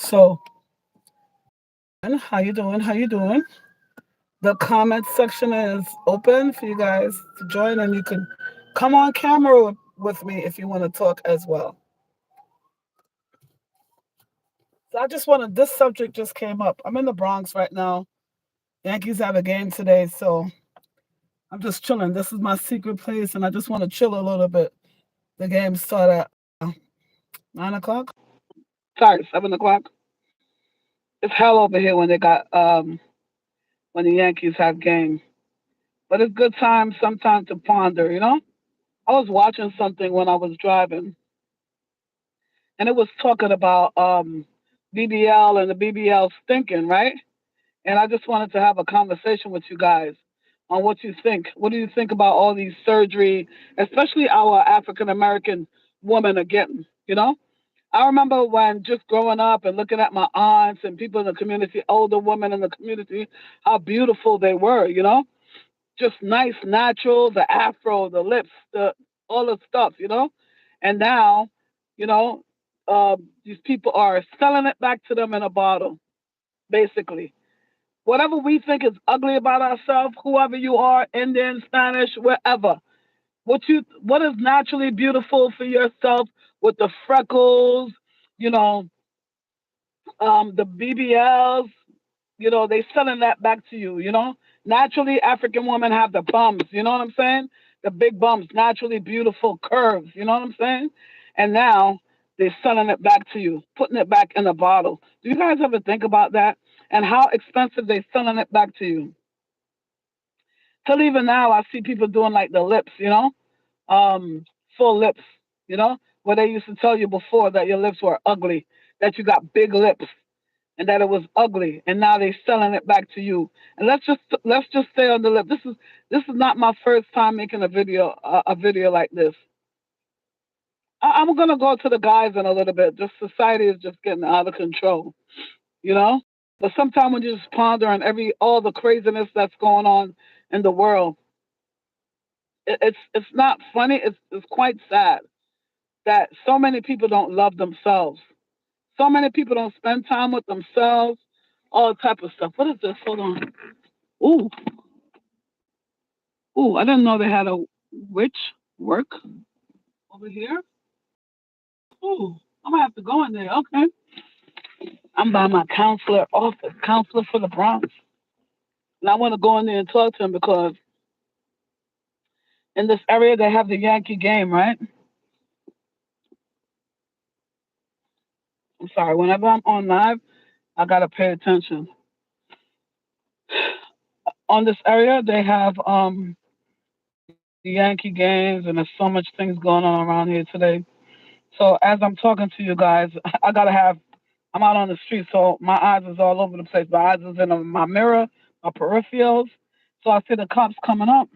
So, and how you doing? How you doing? The comment section is open for you guys to join, and you can come on camera with me if you want to talk as well. So I just wanted this subject just came up. I'm in the Bronx right now. Yankees have a game today, so I'm just chilling. This is my secret place, and I just want to chill a little bit. The game start at 9 o'clock. Sorry, 7 o'clock. It's hell over here when they got when the Yankees have games. But it's good time sometimes to ponder, you know? I was watching something when I was driving, and it was talking about BBL and the BBL stinking, right? And I just wanted to have a conversation with you guys on what you think. What do you think about all these surgery, especially our African American women are getting, you know? I remember when just growing up and looking at my aunts and people in the community, older women in the community, how beautiful they were, you know? Just nice, natural, the afro, the lips, the all the stuff, you know. And now, you know, these people are selling it back to them in a bottle, basically. Whatever we think is ugly about ourselves, whoever you are, Indian, Spanish, wherever, what is naturally beautiful for yourself with the freckles, you know, the BBLs, you know, they selling that back to you, you know. Naturally, African women have the bums, you know what I'm saying? The big bums, naturally beautiful curves, you know what I'm saying? And now they're selling it back to you, putting it back in a bottle. Do you guys ever think about that? And how expensive they selling it back to you? Till even now, I see people doing like the lips, you know, um, full lips, you know, where they used to tell you before that your lips were ugly, that you got big lips and that it was ugly, and now they're selling it back to you. And let's just stay on the lip. This is not my first time making a video like this. I'm gonna go to the guys in a little bit. Just society is just getting out of control, you know. But sometimes when you just ponder on all the craziness that's going on in the world, it's not funny. It's quite sad that so many people don't love themselves. So many people don't spend time with themselves. All type of stuff. What is this? Hold on. Ooh, ooh, I didn't know they had a witch work over here. Ooh, I'm gonna have to go in there. Okay. I'm by my counselor office, counselor for the Bronx. And I want to go in there and talk to him because in this area they have the Yankee game, right? I'm sorry, whenever I'm on live, I gotta pay attention. On this area they have the Yankee games and there's so much things going on around here today. So as I'm talking to you guys, I gotta have I'm out on the street, so my eyes is all over the place. My eyes is in my mirror, my peripherals. So I see the cops coming up,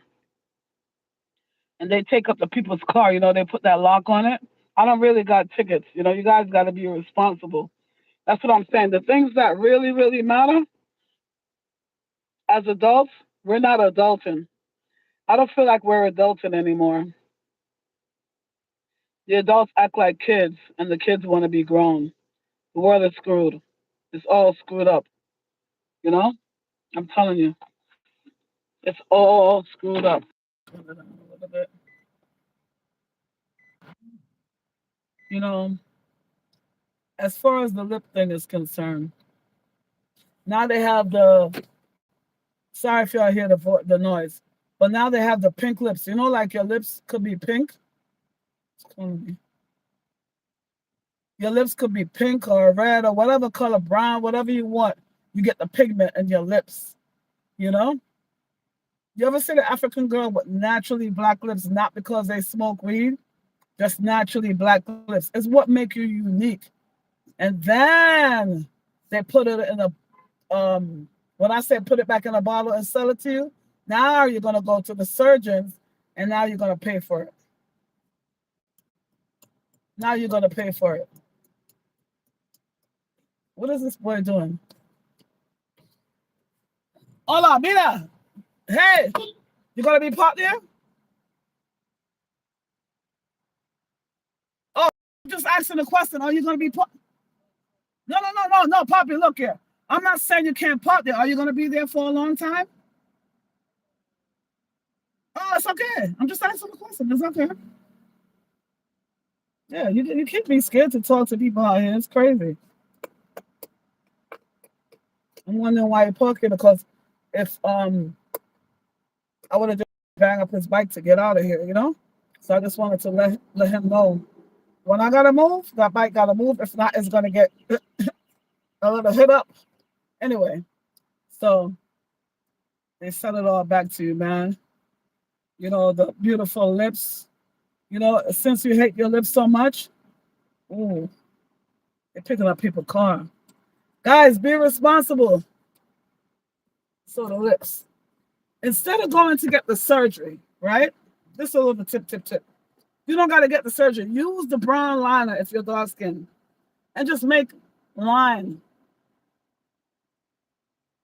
and they take up the people's car. You know, they put that lock on it. I don't really got tickets. You know, you guys got to be responsible. That's what I'm saying. The things that really, really matter as adults, we're not adulting. I don't feel like we're adulting anymore. The adults act like kids, and the kids want to be grown. The world is screwed. It's all screwed up. You know, I'm telling you, it's all screwed up. A little bit. You know, as far as the lip thing is concerned, now they have the. Sorry if y'all hear the noise, but now they have the pink lips. You know, like your lips could be pink. Your lips could be pink or red or whatever color, brown, whatever you want. You get the pigment in your lips. You know. You ever see the African girl with naturally black lips, not because they smoke weed, just naturally black lips? It's what make you unique. And then they put it in a when I say put it back in a bottle and sell it to you, now you're gonna go to the surgeons and now you're gonna pay for it. Now you're gonna pay for it. What is this boy doing? Hola, mira. Hey, you gonna be part there? Oh, just asking a question. Are you gonna be part? No, Poppy, look here. I'm not saying you can't pop there. Are you going to be there for a long time? Oh, it's okay. I'm just asking a question. It's okay. Yeah, you can't be scared to talk to people out here. It's crazy. I'm wondering why you're parking because if I would have just bang up his bike to get out of here, you know? So I just wanted to let him know when I gotta move, that bike gotta move. If not, it's gonna get a little hit up. Anyway, so they sent it all back to you, man. You know, the beautiful lips. You know, since you hate your lips so much, ooh, they're picking up people's car. Guys, be responsible. So the lips. Instead of going to get the surgery, right? This is a little tip. You don't got to get the surgery. Use the brown liner if you're dark skinned and just make line.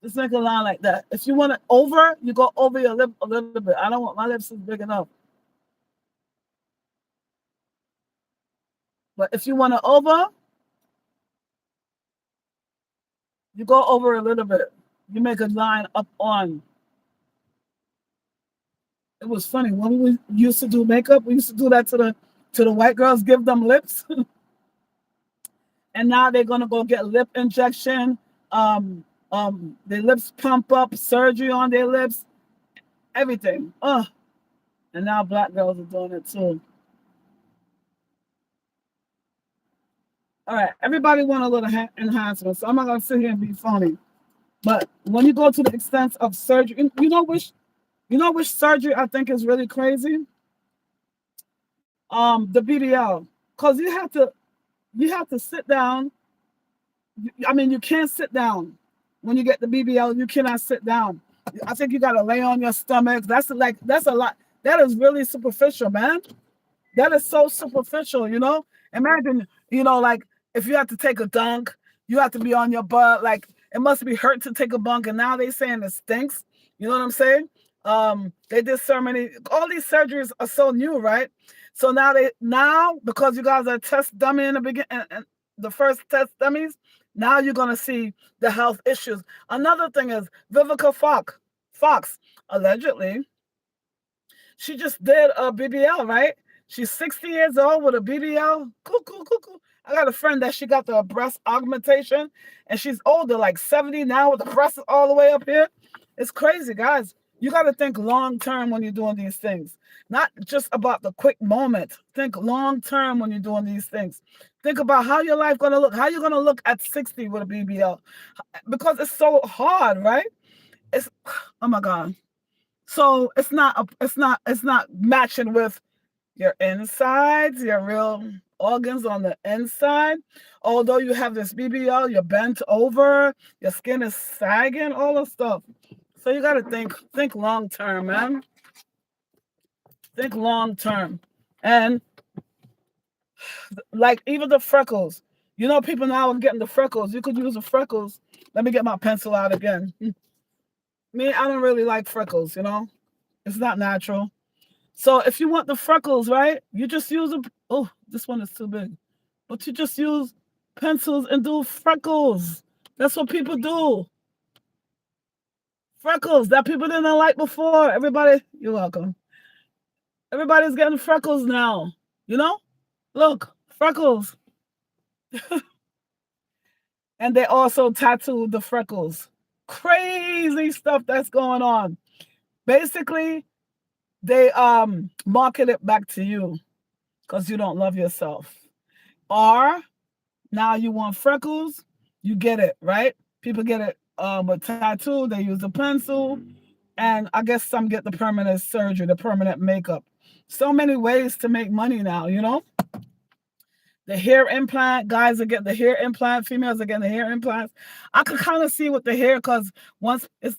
Just make a line like that. If you want it over, you go over your lip a little bit. I don't want my lips is big enough. But if you want it over, you go over a little bit. You make a line up on. It was funny when we used to do makeup. We used to do that to the white girls, give them lips, and now they're gonna go get lip injection. Their lips pump up, surgery on their lips, everything. And now black girls are doing it too. All right, everybody want a little enhancement, so I'm not gonna sit here and be funny. But when you go to the extent of surgery, you know which surgery I think is really crazy. The BBL, cause you have to sit down. I mean, you can't sit down when you get the BBL. You cannot sit down. I think you gotta lay on your stomach. That's a lot. That is really superficial, man. That is so superficial, you know? Imagine, like if you have to take a dunk, you have to be on your butt. Like it must be hurt to take a bunk, and now they saying it stinks. You know what I'm saying? They did so many. All these surgeries are so new, right? So now because you guys are test dummy in the beginning, and the first test dummies, now you're gonna see the health issues. Another thing is Vivica Fox allegedly, she just did a BBL, right? She's 60 years old with a BBL. Cool. I got a friend that she got the breast augmentation, and she's older, like 70 now, with the breasts all the way up here. It's crazy, guys. You got to think long term when you're doing these things, not just about the quick moment. Think long term when you're doing these things. Think about how your life gonna look. How you gonna look at 60 with a BBL, because it's so hard, right? It's oh my god. So it's not matching with your insides, your real organs on the inside. Although you have this BBL, you're bent over, your skin is sagging, all the stuff. So you gotta think long term, man. Think long term. And like even the freckles. You know, people now are getting the freckles. You could use the freckles. Let me get my pencil out again. Me, I don't really like freckles, you know? It's not natural. So if you want the freckles, right, you just use a. Oh, this one is too big. But you just use pencils and do freckles. That's what people do. Freckles that people didn't like before. Everybody, you're welcome. Everybody's getting freckles now. You know? Look, freckles. And they also tattooed the freckles. Crazy stuff that's going on. Basically, they market it back to you because you don't love yourself. Or now you want freckles, you get it, right? People get it with tattoo, they use a pencil, and I guess some get the permanent surgery, the permanent makeup. So many ways to make money now, you know? The hair implant, guys are getting the hair implant, females are getting the hair implants. I could kind of see with the hair because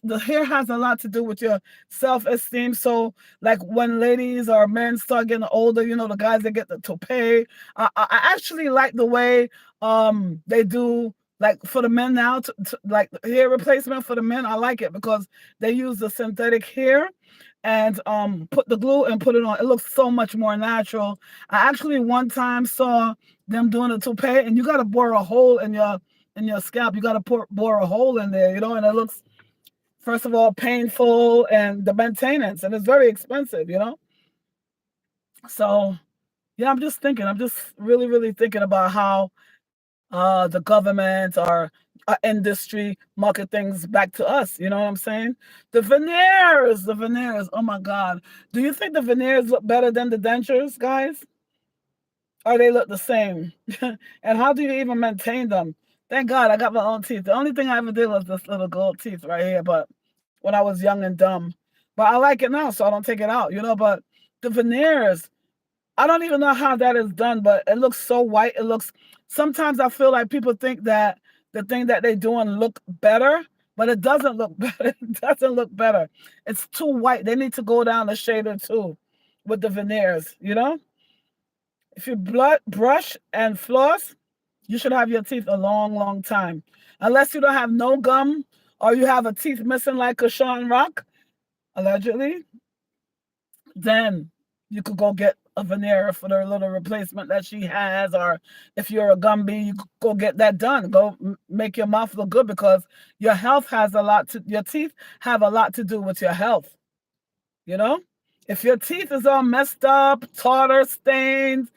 the hair has a lot to do with your self-esteem. So, like when ladies or men start getting older, you know, the guys that get the toupee. I actually like the way they do like for the men now, like hair replacement for the men. I like it because they use the synthetic hair and put the glue and put it on. It looks so much more natural. I actually one time saw them doing a toupee, and you got to bore a hole in in your scalp. You got to bore a hole in there, and it looks, first of all, painful, and the maintenance, and it's very expensive, So yeah, I'm just thinking. I'm just really, really thinking about how the government or industry market things back to us. You know what I'm saying? The veneers. Oh my God. Do you think the veneers look better than the dentures, guys? Or they look the same? And how do you even maintain them? Thank God I got my own teeth. The only thing I ever did was this little gold teeth right here, but when I was young and dumb. But I like it now, so I don't take it out, But the veneers, I don't even know how that is done, but it looks so white. Sometimes I feel like people think that the thing that they're doing look better, but it doesn't look better. It doesn't look better. It's too white. They need to go down a shade or two with the veneers, If you brush and floss, you should have your teeth a long, long time. Unless you don't have no gum or you have a teeth missing like a Sean Rock, allegedly, then you could go get a veneer for the little replacement that she has. Or if you're a Gumby, you could go get that done. Go make your mouth look good, because your teeth have a lot to do with your health. If your teeth is all messed up, tartar stains,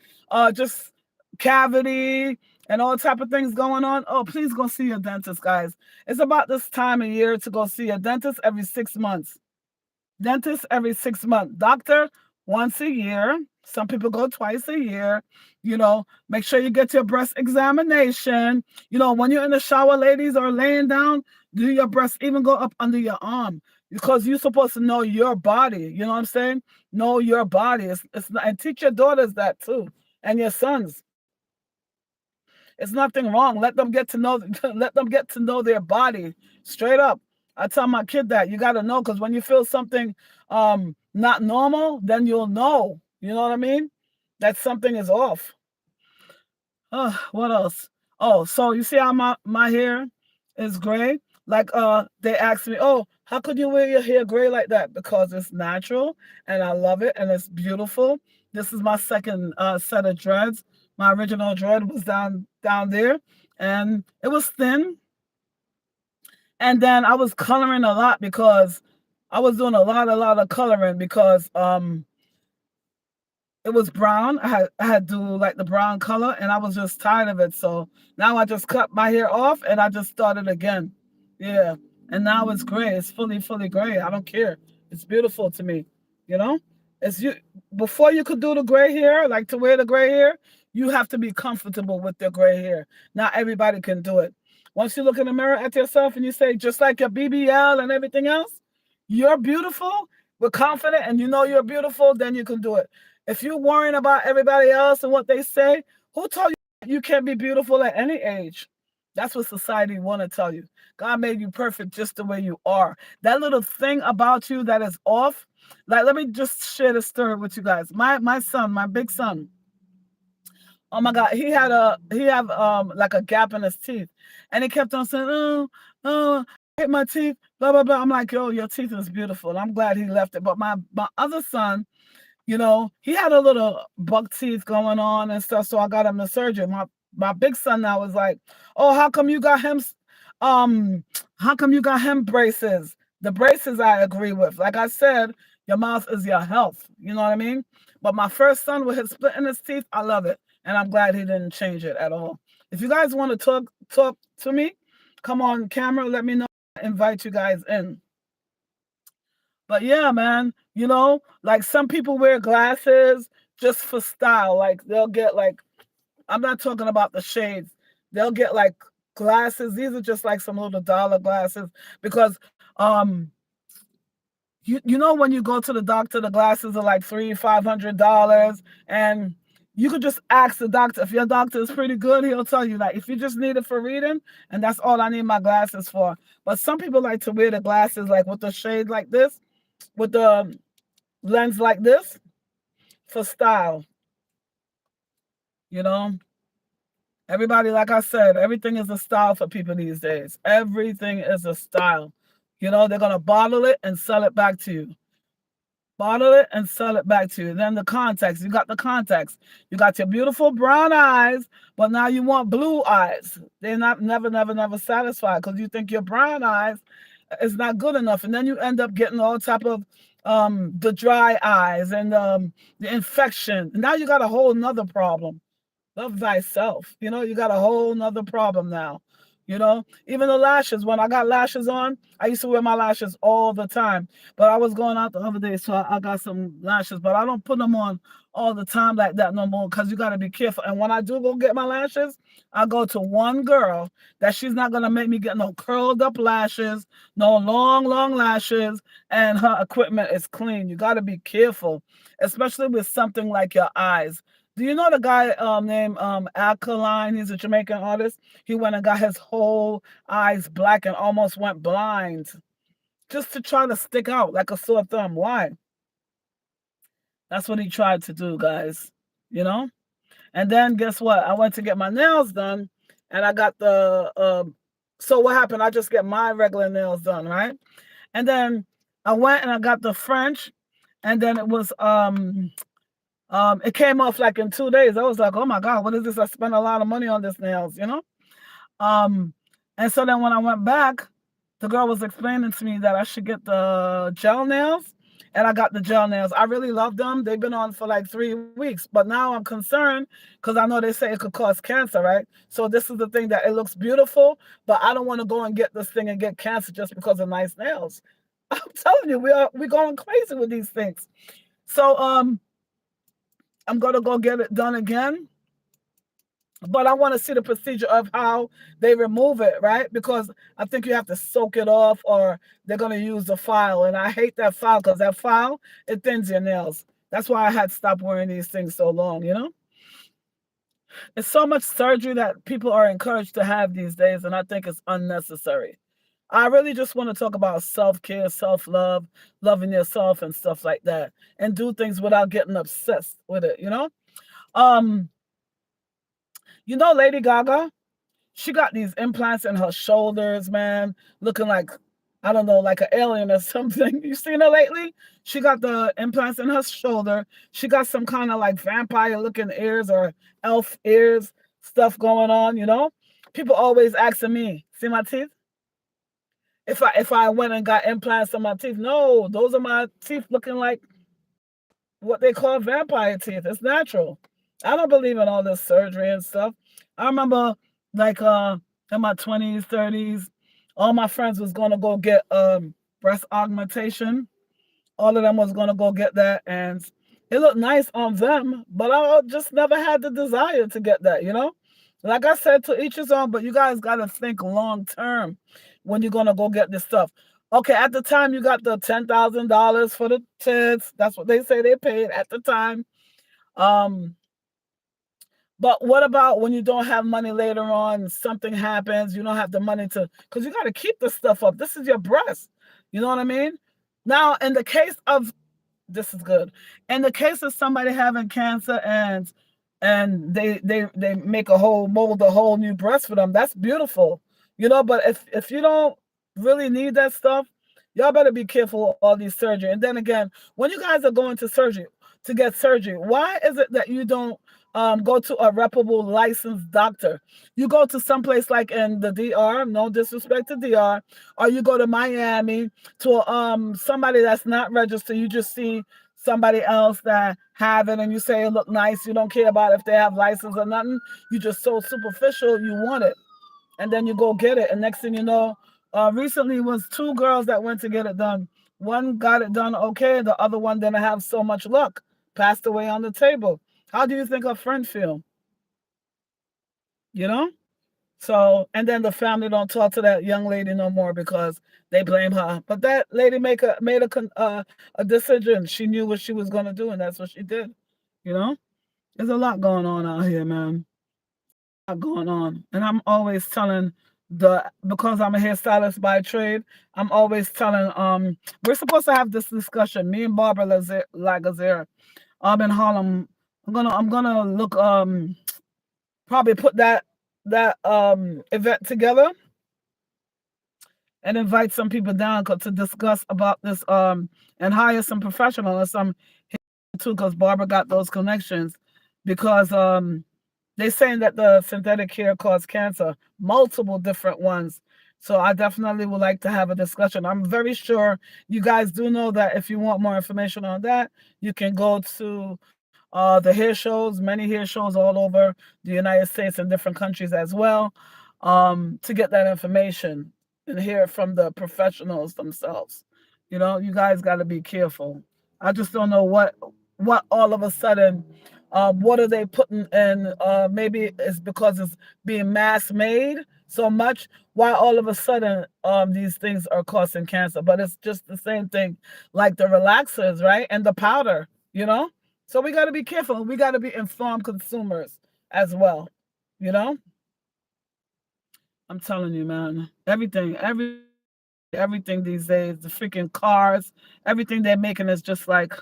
just cavity and all type of things going on, oh, please go see your dentist, guys. It's about this time of year to go see a dentist every 6 months. Dentist every 6 months. Doctor once a year. Some people go twice a year. Make sure you get your breast examination. When you're in the shower, ladies, or laying down, do your breasts even go up under your arm? Because you're supposed to know your body. You know what I'm saying? Know your body. And teach your daughters that too, and your sons. It's nothing wrong. Let them get to know their body straight up. I tell my kid that you got to know, because when you feel something not normal, then you'll know. You know what I mean? That something is off. What else? Oh, so you see how my hair is gray? Like they asked me, oh, how could you wear your hair gray like that? Because it's natural and I love it and it's beautiful. This is my second set of dreads. My original dread was down there, and it was thin. And then I was coloring a lot, because I was doing a lot of coloring, because it was brown. I had to do like the brown color, and I was just tired of it. So now I just cut my hair off and I just started again. Yeah. And now it's gray. It's fully gray. I don't care. It's beautiful to me. It's you. Before you could do the gray hair, like to wear the gray hair, you have to be comfortable with the gray hair. Not everybody can do it. Once you look in the mirror at yourself and you say, just like your BBL and everything else, you're beautiful, we're confident, and you know you're beautiful, then you can do it. If you're worrying about everybody else and what they say, who told you can't be beautiful at any age? That's what society want to tell you. God made you perfect just the way you are. That little thing about you that is off, like, let me just share the story with you guys. My son, my big son, oh my God, he have like a gap in his teeth, and he kept on saying, oh, I hate my teeth, blah blah blah. I'm like, yo, your teeth is beautiful. I'm glad he left it. But my other son, he had a little buck teeth going on and stuff, so I got him the surgery. My big son now was like, oh, how come you got him braces? The braces I agree with. Like I said, your mouth is your health. You know what I mean? But my first son with his split in his teeth, I love it. And I'm glad he didn't change it at all. If you guys want to talk to me, come on camera, let me know. I invite you guys in. But yeah, man, like some people wear glasses just for style. Like they'll get like, I'm not talking about the shades. They'll get like glasses. These are just like some little dollar glasses, because when you go to the doctor, the glasses are like $300-$500, and you could just ask the doctor. If your doctor is pretty good, he'll tell you, like, if you just need it for reading, and that's all I need my glasses for. But some people like to wear the glasses like with the shade like this, with the lens like this, for style. Everybody, like I said, everything is a style for people these days. Everything is a style. They're going to bottle it and sell it back to you. bottle it and sell it back to you. Then the contacts, you got the contacts. You got your beautiful brown eyes, but now you want blue eyes. They're not never satisfied because you think your brown eyes is not good enough. And then you end up getting all type of the dry eyes and the infection. Now you got a whole nother problem. Love thyself. You got a whole nother problem now. Even the lashes. When I got lashes on, I used to wear my lashes all the time. But I was going out the other day, so I got some lashes. But I don't put them on all the time like that no more because you got to be careful. And when I do go get my lashes, I go to one girl that she's not going to make me get no curled up lashes, no long lashes, and her equipment is clean. You got to be careful, especially with something like your eyes. Do you know the guy named Alkaline? He's a Jamaican artist. He went and got his whole eyes black and almost went blind just to try to stick out like a sore thumb. Why? That's what he tried to do, guys. You know? And then guess what? I went to get my nails done and I got so what happened? I just get my regular nails done, right? And then I went and I got the French, and then it was it came off like in 2 days. I was like, oh my God, what is this? I spent a lot of money on this nails. Um, and so then when I went back, the girl was explaining to me that I should get the gel nails, and I got the gel nails. I really love them. They've been on for like 3 weeks, but now I'm concerned because I know they say it could cause cancer, right? So this is the thing, that it looks beautiful, but I don't want to go and get this thing and get cancer just because of nice nails. I'm telling you, we're going crazy with these things. So I'm gonna go get it done again. But I want to see the procedure of how they remove it, right? Because I think you have to soak it off, or they're gonna use the file. And I hate that file because that file, it thins your nails. That's why I had stopped wearing these things so long. It's so much surgery that people are encouraged to have these days, and I think it's unnecessary. I really just want to talk about self-care, self-love, loving yourself and stuff like that, and do things without getting obsessed with it. Um, Lady Gaga, she got these implants in her shoulders, man, looking like, I don't know, like an alien or something. You seen her lately? She got the implants in her shoulder. She got some kind of like vampire looking ears or elf ears stuff going on. People always asking me, see my teeth? If I went and got implants on my teeth, no, those are my teeth looking like what they call vampire teeth. It's natural. I don't believe in all this surgery and stuff. I remember like in my 20s, 30s, all my friends was gonna go get breast augmentation. All of them was gonna go get that, and it looked nice on them, but I just never had the desire to get that. Like I said, to each his own, but you guys gotta think long term when you're gonna go get this stuff. Okay, at the time you got the $10,000 for the tits. That's what they say they paid at the time. Um, but what about when you don't have money later on? Something happens, you don't have the money because you got to keep this stuff up. This is your breast. You know what I mean? Now, in the case of, this is good. In the case of somebody having cancer and they make mold a whole new breast for them, that's beautiful. But if you don't really need that stuff, y'all better be careful with all these surgery. And then again, when you guys are going to get surgery, why is it that you don't go to a reputable licensed doctor? You go to someplace like in the DR, no disrespect to DR, or you go to Miami to somebody that's not registered. You just see somebody else that have it and you say it look nice. You don't care about if they have license or nothing. You just so superficial, you want it. And then you go get it. And next thing you know, recently was 2 girls that went to get it done. One got it done okay, the other one didn't have so much luck, passed away on the table. How do you think her friend feel? You know? So, and then the family don't talk to that young lady no more because they blame her. But that lady made a decision. She knew what she was going to do, and that's what she did. You know? There's a lot going on out here, man. A lot going on. And I'm always telling because I'm a hairstylist by trade, I'm always telling, we're supposed to have this discussion. Me and Barbara Lagazer, in Harlem. I'm gonna look, probably put that event together, and invite some people down to discuss about this and hire some professionals, some too, because Barbara got those connections, because they're saying that the synthetic hair causes cancer, multiple different ones. So I definitely would like to have a discussion. I'm very sure you guys do know that if you want more information on that, you can go to the hair shows, many hair shows all over the United States and different countries as well, to get that information and hear it from the professionals themselves. You guys got to be careful. I just don't know what all of a sudden, what are they putting in? Maybe it's because it's being mass made so much. Why all of a sudden these things are causing cancer? But it's just the same thing like the relaxers, right? And the powder, you know? So we got to be careful. We got to be informed consumers as well, you know? I'm telling you, man. Everything these days, the freaking cars, everything they're making is just like,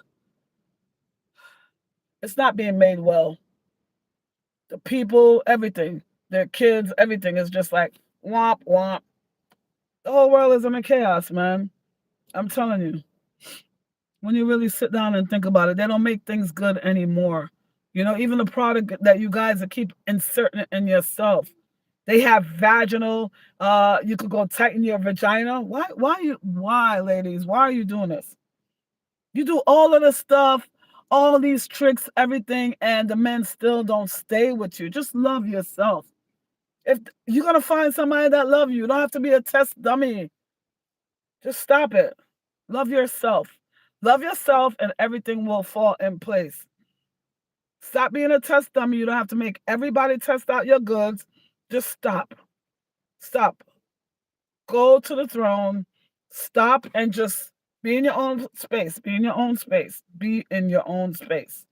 it's not being made well. The people, everything, their kids, everything is just like womp womp. The whole world is in chaos, man. I'm telling you. When you really sit down and think about it, they don't make things good anymore. Even the product that you guys are keep inserting in yourself. They have vaginal, you could go tighten your vagina. Why, ladies? Why are you doing this? You do all of the stuff, all these tricks, everything, and the men still don't stay with you. Just love yourself. If you're gonna find somebody that love you, you don't have to be a test dummy. Just stop it. Love yourself. Love yourself, and everything will fall in place. Stop being a test dummy. You don't have to make everybody test out your goods. Just stop. Stop. Go to the throne. Stop and just be in your own space. Be in your own space. Be in your own space.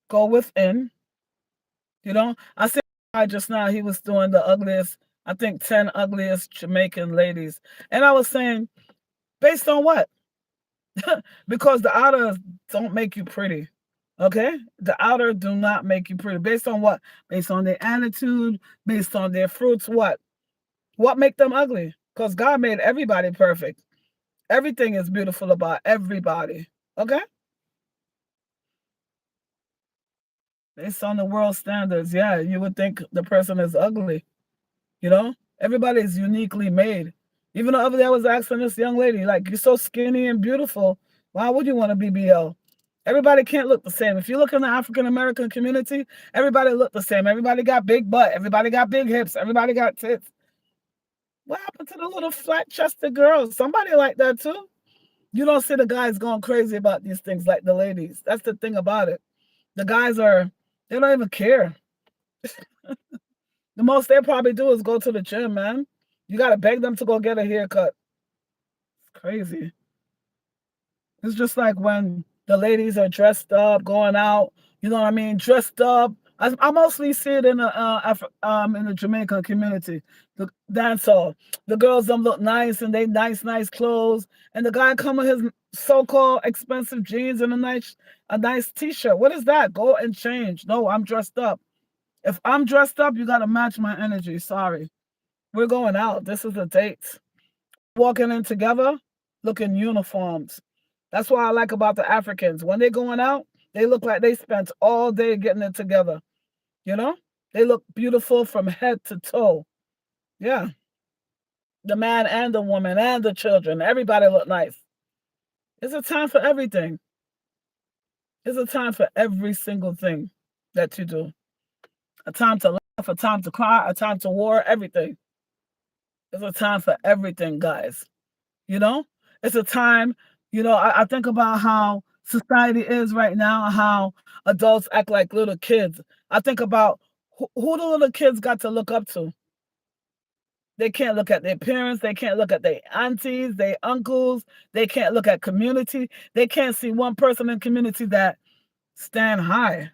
Go within. I said just now he was doing the ugliest, I think 10 ugliest Jamaican ladies. And I was saying, based on what? Because the outer don't make you pretty. Okay? The outer do not make you pretty. Based on what? Based on their attitude, based on their fruits, what? What make them ugly? Because God made everybody perfect. Everything is beautiful about everybody. Okay? Based on the world standards, yeah, you would think the person is ugly. Everybody is uniquely made. Even the other day I was asking this young lady, like, you're so skinny and beautiful. Why would you want a BBL? Everybody can't look the same. If you look in the African American community, everybody look the same. Everybody got big butt. Everybody got big hips. Everybody got tits. What happened to the little flat chested girls? Somebody like that too. You don't see the guys going crazy about these things like the ladies. That's the thing about it. The guys they don't even care. The most they probably do is go to the gym, man. You got to beg them to go get a haircut. It's crazy. It's just like when the ladies are dressed up, going out. You know what I mean? Dressed up. I mostly see it in the Jamaican community, the dance hall. The girls them look nice and they nice clothes, and the guy come with his so-called expensive jeans and a nice t-shirt. What is that? Go and change. No, I'm dressed up. If I'm dressed up, you gotta match my energy. Sorry. We're going out. This is a date. Walking in together, looking uniforms. That's what I like about the Africans. When they're going out, they look like they spent all day getting it together. They look beautiful from head to toe. Yeah. The man and the woman and the children, everybody look nice. It's a time for everything. It's a time for every single thing that you do. A time to laugh, a time to cry, a time to war, everything. It's a time for everything, guys. It's a time, I think about how society is right now, how adults act like little kids. I think about who the little kids got to look up to. They can't look at their parents. They can't look at their aunties, their uncles. They can't look at community. They can't see one person in community that stand high.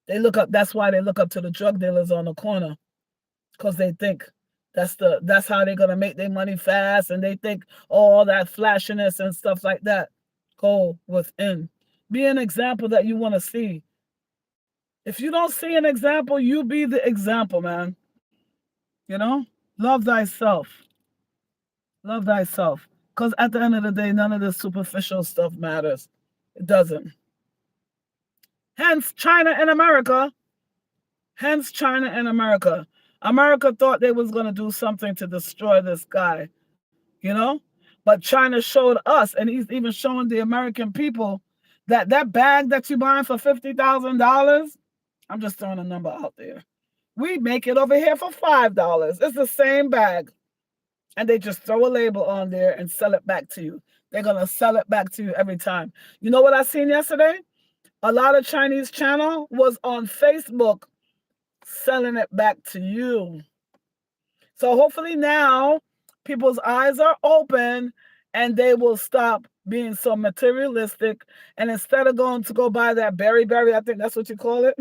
They look up. That's why they look up to the drug dealers on the corner, because they think that's how they're gonna make their money fast, and they think all that flashiness and stuff like that. Go within. Be an example that you want to see. If you don't see an example, you be the example, man. Love thyself. Love thyself. Because at the end of the day, none of this superficial stuff matters. It doesn't. Hence, China and America. Hence, China and America. America thought they was going to do something to destroy this guy, you know? But China showed us, and he's even showing the American people that that bag that you're buying for $50,000, I'm just throwing a number out there. We make it over here for $5. It's the same bag. And they just throw a label on there and sell it back to you. They're going to sell it back to you every time. You know what I seen yesterday? A lot of Chinese channel was on Facebook selling it back to you. So hopefully now people's eyes are open and they will stop being so materialistic. And instead of going to go buy that berry, I think that's what you call it,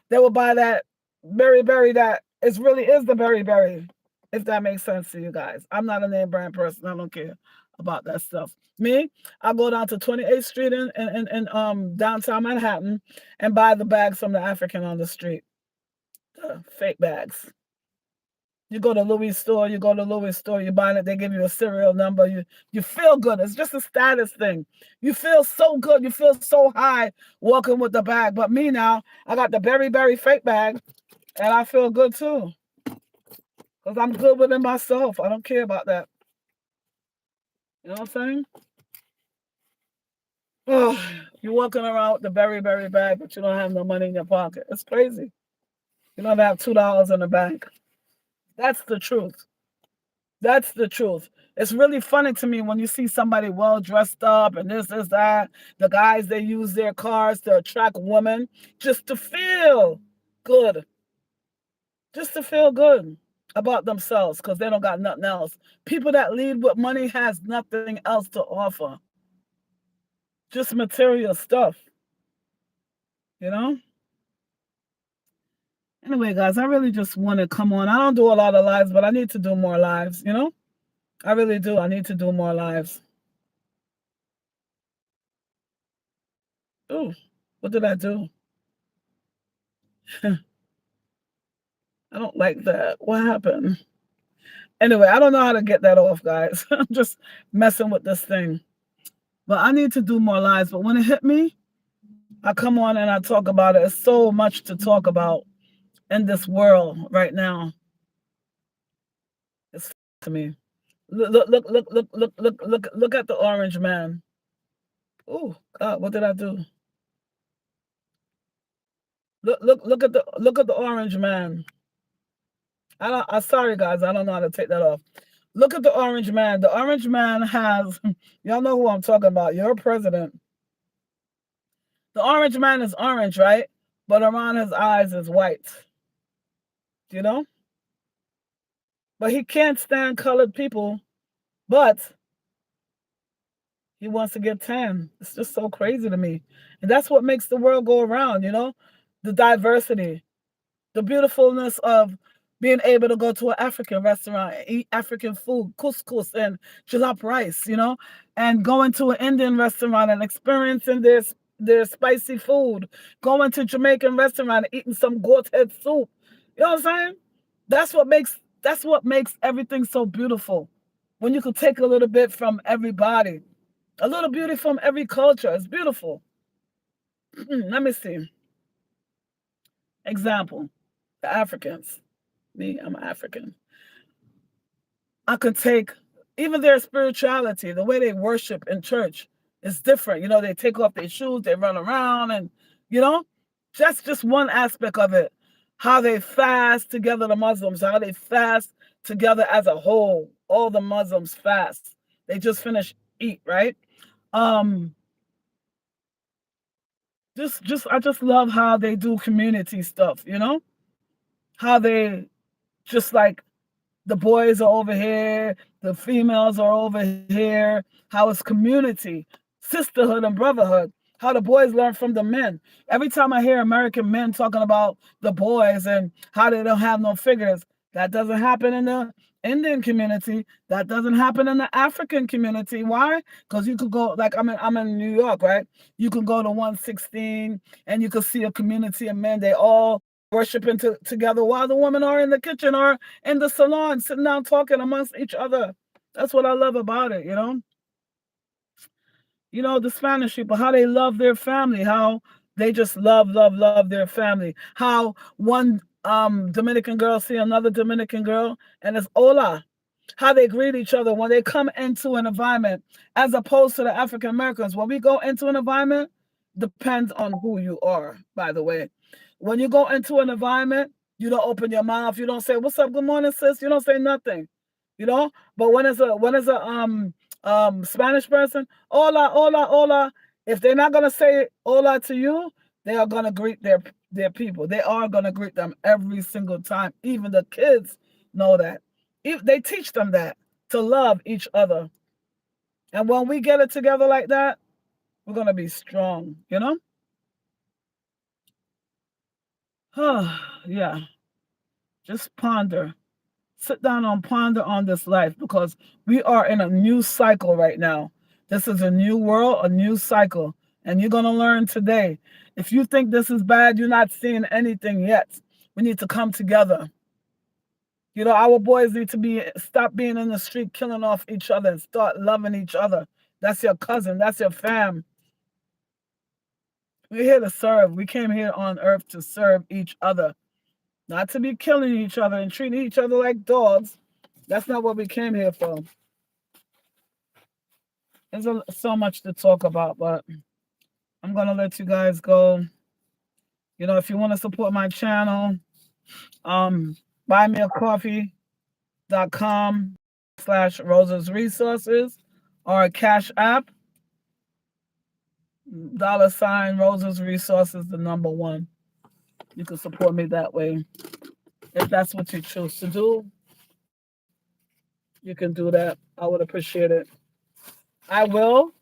they will buy that berry that is really is the berry, if that makes sense to you guys. I'm not a name brand person. I don't care about that stuff. Me, I go down to 28th Street in downtown Manhattan and buy the bags from the African on the street. The fake bags. You go to Louis store, you buy it, they give you a serial number, you feel good. It's just a status thing. You feel so good, you feel so high walking with the bag. But me now, I got the berry fake bag, and I feel good too. Because I'm good within myself. I don't care about that. You know what I'm saying? Oh, you're walking around with the berry bag, but you don't have no money in your pocket. It's crazy. You don't have $2 in the bank. That's the truth. That's the truth. It's really funny to me when you see somebody well dressed up and this, that. The guys, they use their cars to attract women just to feel good. Just to feel good about themselves because they don't got nothing else. People that lead with money has nothing else to offer. Just material stuff. You know? Anyway, guys, I really just want to come on. I don't do a lot of lives, but I need to do more lives, you know? I really do. I need to do more lives. Oh, what did I do? I don't like that. What happened? Anyway, I don't know how to get that off, guys. I'm just messing with this thing. But I need to do more lives. But when it hit me, I come on and I talk about it. It's so much to talk about in this world right now. It's to me. Look at the orange man. Oh God, what did I do? Look at the orange man. I'm sorry guys, I don't know how to take that off. Look at the orange man. The orange man has y'all know who I'm talking about. Your president. The orange man is orange, right? But around his eyes is white. You know? But he can't stand colored people, but he wants to get tan. It's just so crazy to me. And that's what makes the world go around, you know? The diversity, the beautifulness of being able to go to an African restaurant and eat African food, couscous and jalap rice, you know, and going to an Indian restaurant and experiencing their spicy food, going to Jamaican restaurant and eating some goat head soup. You know what I'm saying? That's what makes everything so beautiful. When you can take a little bit from everybody, a little beauty from every culture. It's beautiful. Let me see. Example, the Africans. Me, I'm African. I could take even their spirituality, the way they worship in church is different. You know, they take off their shoes, they run around, and you know, that's just one aspect of it. How they fast together, the Muslims, how they fast together as a whole. All the Muslims fast. They just finish eat, right? Um, I just love how they do community stuff, you know? How they just like the boys are over here, the females are over here, how it's community, sisterhood and brotherhood, how the boys learn from the men. Every time I hear American men talking about the boys and how they don't have no figures, that doesn't happen in the Indian community. That doesn't happen in the African community. Why? Because you could go, like I'm in New York, right? You can go to 116 and you can see a community of men. They all worshiping together while the women are in the kitchen or in the salon, sitting down talking amongst each other. That's what I love about it, you know. You know, the Spanish people, how they love their family, how they just love their family. How one Dominican girl see another Dominican girl and it's hola. How they greet each other when they come into an environment, as opposed to the African Americans. When we go into an environment, depends on who you are, by the way. When you go into an environment, you don't open your mouth, you don't say, "What's up, good morning, sis?" You don't say nothing, you know. But when it's a Spanish person, hola, hola, hola. If they're not gonna say hola to you, they are gonna greet their people. They are gonna greet them every single time. Even the kids know that. They teach them that to love each other. And when we get it together like that, we're gonna be strong. You know? Yeah. Just ponder. Sit down and ponder on this life because we are in a new cycle right now. This is a new world, a new cycle. And you're going to learn today. If you think this is bad, you're not seeing anything yet. We need to come together. You know, our boys need to stop being in the street killing off each other and start loving each other. That's your cousin. That's your fam. We're here to serve. We came here on earth to serve each other, not to be killing each other and treating each other like dogs. That's not what we came here for. There's so much to talk about, but I'm going to let you guys go. You know, if you want to support my channel, buymeacoffee.com/Roses Resources or Cash App, $Roses Resources, the number one. You can support me that way. If that's what you choose to do, you can do that. I would appreciate it. I will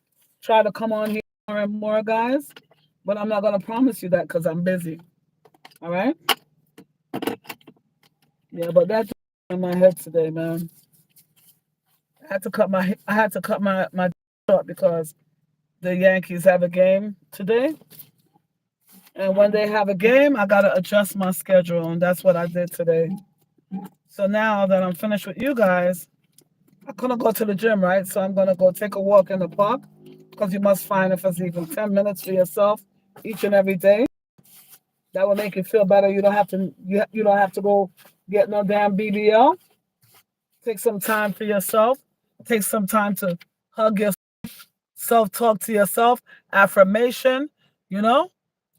try to come on here more and more, guys, but I'm not going to promise you that because I'm busy. All right? Yeah, but that's in my head today, man. I had to cut my short because the Yankees have a game today. And when they have a game, I got to adjust my schedule. And that's what I did today. So now that I'm finished with you guys, I couldn't go to the gym, right? So I'm going to go take a walk in the park because you must find if it's even 10 minutes for yourself each and every day. That will make you feel better. You don't have to go get no damn BBL. Take some time for yourself. Take some time to hug yourself, talk to yourself, affirmation, you know,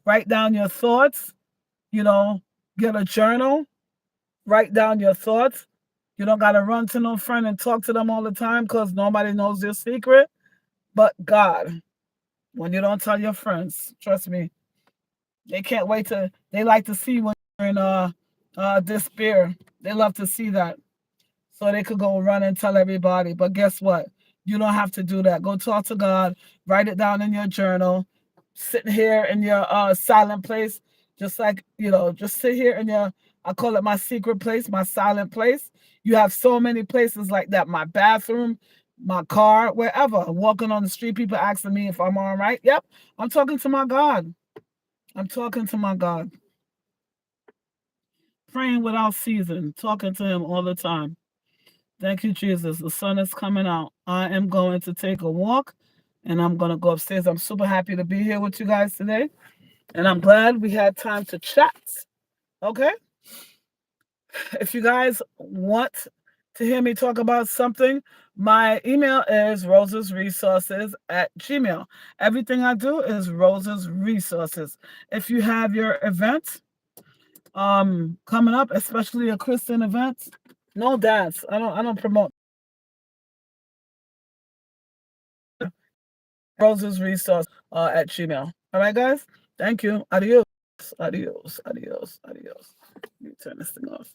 write down your thoughts, you know, get a journal, write down your thoughts. You don't got to run to no friend and talk to them all the time because nobody knows your secret but God. When you don't tell your friends, trust me, they can't wait they like to see when you're in despair. They love to see that. So they could go run and tell everybody. But guess what? You don't have to do that. Go talk to God. Write it down in your journal. Sit here in your silent place. Just like, you know, just sit here in I call it my secret place, my silent place. You have so many places like that. My bathroom, my car, wherever. Walking on the street, people asking me if I'm all right. Yep, I'm talking to my God. I'm talking to my God. Praying without season. Talking to him all the time. Thank you, Jesus. The sun is coming out. I am going to take a walk and I'm going to go upstairs. I'm super happy to be here with you guys today. And I'm glad we had time to chat. Okay? If you guys want to hear me talk about something, my email is rosesresources@gmail. Everything I do is Roses Resources. If you have your event coming up, especially a Christian event, no dance. I don't promote Roses Resource at Gmail. All right, guys. Thank you. Adios. Adios. Adios. Adios. Let me turn this thing off.